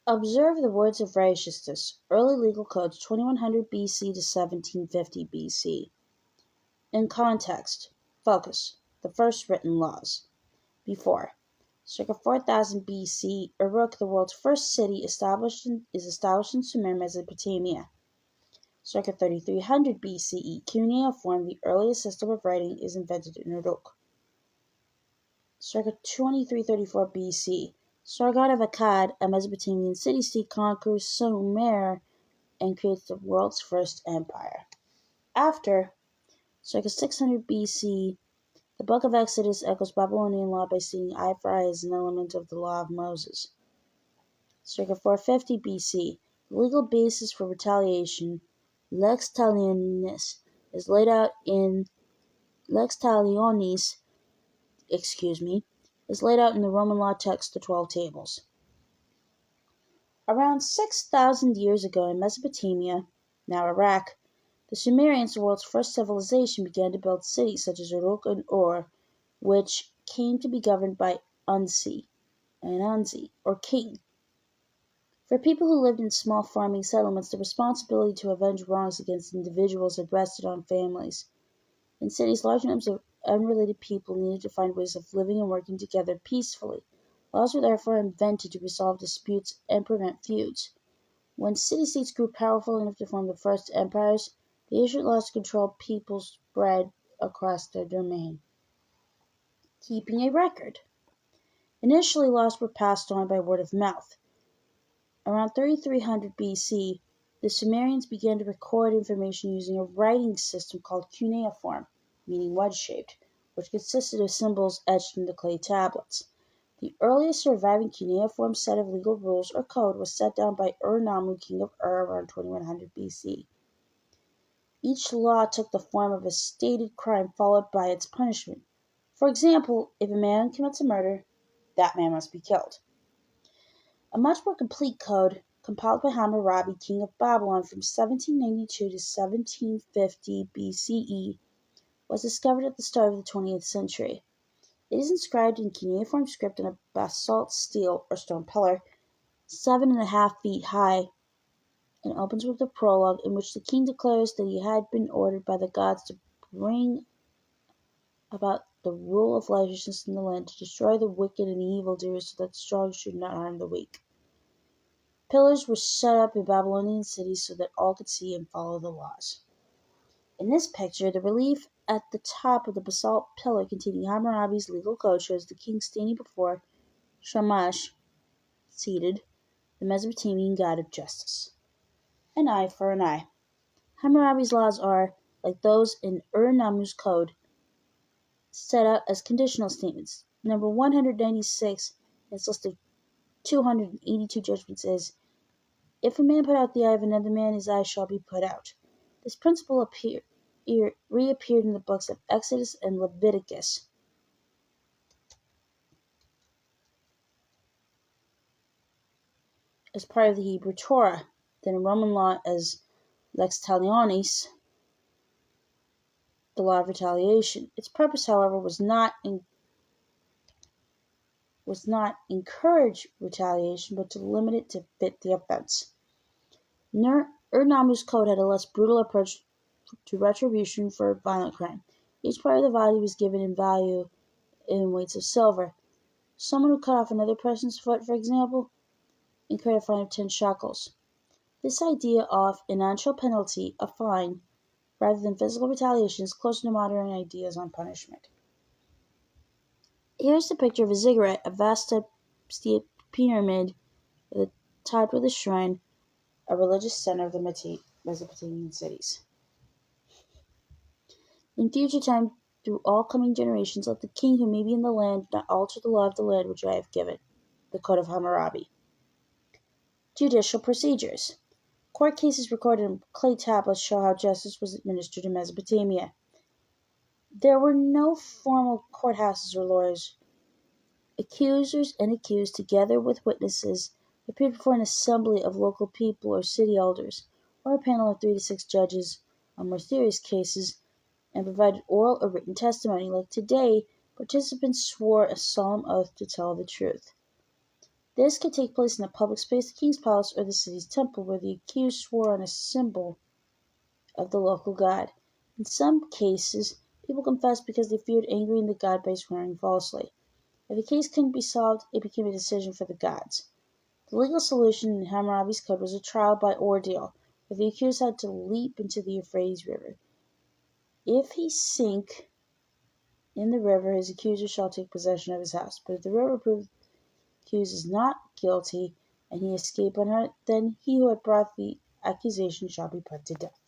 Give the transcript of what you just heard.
Observe the words of righteousness, early legal codes 2100 BC to 1750 BC. In context, focus, the first written laws. Before, circa 4000 BC, Uruk, the world's first city, is established in Sumer, Mesopotamia. Circa 3300 BCE, cuneiform, the earliest system of writing, is invented in Uruk. Circa 2334 BC, Sargon of Akkad, a Mesopotamian city-state, conquers Sumer and creates the world's first empire. After, circa 600 BC, the Book of Exodus echoes Babylonian law by stating eye for eye as an element of the law of Moses. Circa 450 BC, the legal basis for retaliation, lex talionis, is laid out in the Roman law text, the 12 Tables. Around 6,000 years ago in Mesopotamia, now Iraq, the Sumerians, the world's first civilization, began to build cities such as Uruk and Ur, which came to be governed by Unsi, an Unzi, or king. For people who lived in small farming settlements, the responsibility to avenge wrongs against individuals had rested on families. In cities, large numbers of unrelated people needed to find ways of living and working together peacefully. Laws were therefore invented to resolve disputes and prevent feuds. When city-states grew powerful enough to form the first empires, they issued laws to control people's spread across their domain. Keeping a record. Initially, laws were passed on by word of mouth. Around 3300 BC, the Sumerians began to record information using a writing system called cuneiform, meaning wedge-shaped, which consisted of symbols etched into clay tablets. The earliest surviving cuneiform set of legal rules or code was set down by Ur-Nammu, king of Ur, around 2100 BC. Each law took the form of a stated crime followed by its punishment. For example, if a man commits a murder, that man must be killed. A much more complete code, compiled by Hammurabi, king of Babylon, from 1792 to 1750 BCE, was discovered at the start of the 20th century. It is inscribed in cuneiform script on a basalt stele or stone pillar, 7.5 feet high, and opens with a prologue in which the king declares that he had been ordered by the gods to bring about the rule of righteousness in the land, to destroy the wicked and evildoers so that the strong should not harm the weak. Pillars were set up in Babylonian cities so that all could see and follow the laws. In this picture, the relief at the top of the basalt pillar containing Hammurabi's legal code shows the king standing before Shamash, seated, the Mesopotamian god of justice. An eye for an eye. Hammurabi's laws are, like those in Ur-Nammu's code, set out as conditional statements. Number 196, in its list of 282 judgments, is, if a man put out the eye of another man, his eye shall be put out. This principle reappeared in the books of Exodus and Leviticus. As part of the Hebrew Torah, then in Roman law as lex talionis, the law of retaliation. Its purpose, however, was not encourage retaliation, but to limit it to fit the offense. Ur-Nammu's code had a less brutal approach to retribution for violent crime. Each part of the body was given in value in weights of silver. Someone who cut off another person's foot, for example, incurred a fine of 10 shekels. This idea of an actual penalty, a fine, rather than physical retaliation, is closer to modern ideas on punishment. Here's the picture of a ziggurat, a vast steep pyramid topped with a shrine, a religious center of the Mesopotamian cities. In future time, through all coming generations, let the king who may be in the land not alter the law of the land which I have given. The Code of Hammurabi. Judicial procedures. Court cases recorded in clay tablets show how justice was administered in Mesopotamia. There were no formal courthouses or lawyers. Accusers and accused, together with witnesses, appeared before an assembly of local people or city elders, or a panel of 3 to 6 judges on more serious cases, and provided oral or written testimony. Like today, participants swore a solemn oath to tell the truth. This could take place in a public space, the king's palace, or the city's temple, where the accused swore on a symbol of the local god. In some cases, people confessed because they feared angering the god by swearing falsely. If the case couldn't be solved, it became a decision for the gods. The legal solution in Hammurabi's code was a trial by ordeal, where the accused had to leap into the Euphrates River. If he sink in the river, his accuser shall take possession of his house. But if the river proves the accused is not guilty, and he escape unhurt, then he who had brought the accusation shall be put to death.